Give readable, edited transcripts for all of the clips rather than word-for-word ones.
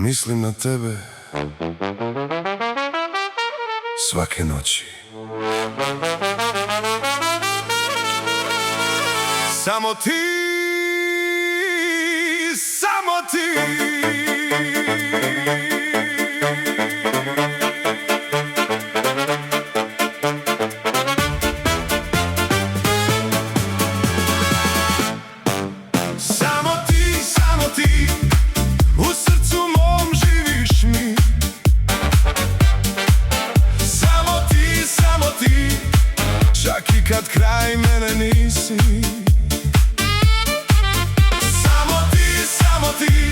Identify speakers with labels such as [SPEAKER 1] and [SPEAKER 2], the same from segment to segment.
[SPEAKER 1] Mislim na tebe svake noći. Samo ti, samo ti. Samo ti, samo ti, u srcu mom živiš mi. Samo ti, samo ti, čak i kad kraj mene nisi. Samo ti, samo ti,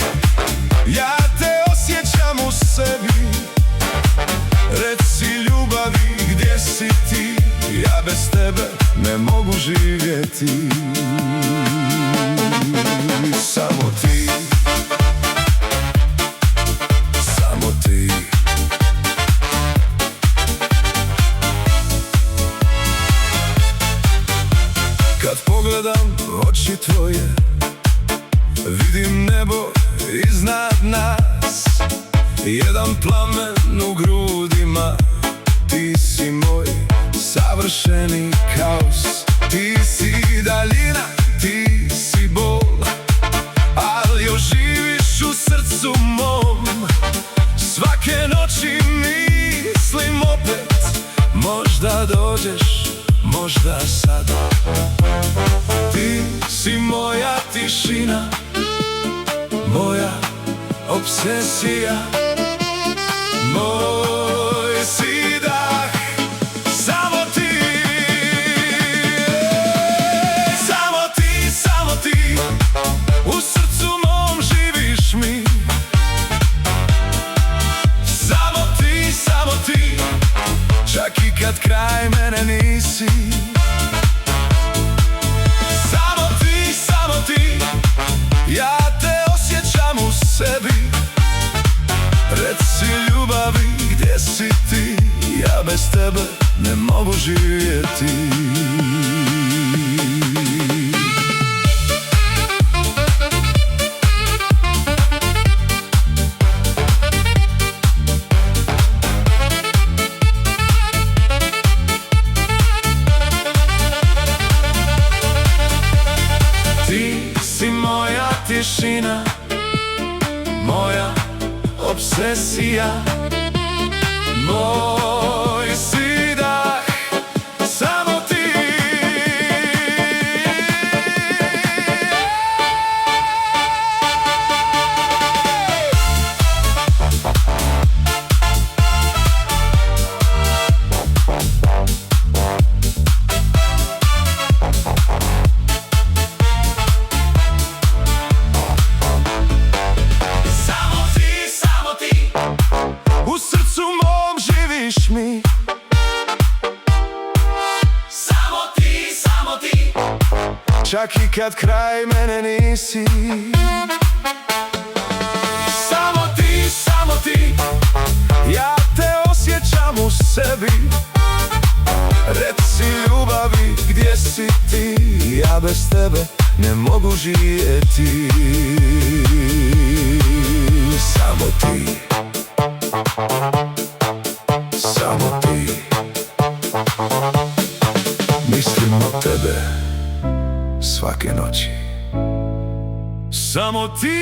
[SPEAKER 1] ja te osjećam u sebi. Reci ljubavi, gdje si ti? Ja bez tebe ne mogu živjeti. Samo ti, samo ti. Kad pogledam oči tvoje, vidim nebo iznad nas. Jedan plamen u grudima, ti si moj savršeni kaos. Ti si daljina, ti si bol, ali još živiš u srcu mom. Svake noći mislim opet, možda dođeš, možda sad. Ti si moja tišina, moja obsesija, moj si dah. Samo ti, samo ti, samo ti, u srcu mom živiš mi. Samo ti, samo ti, čak i kad kraj mene nisi. Samo ti, samo ti, ja te osjećam u sebi. Reci ljubavi, gdje si ti? Ja bez tebe ne mogu živjeti. Ti si moja tišina, moja obsesija, moj si dah. Samo ti. U srcu mom živiš mi. Samo ti, samo ti, čak i kad kraj mene nisi. Samo ti, samo ti, ja te osjećam u sebi. Reci ljubavi, gdje si ti? Ja bez tebe ne mogu živjeti. Samo ti, samo ti, mislim na tebe svake noći. Samo ti,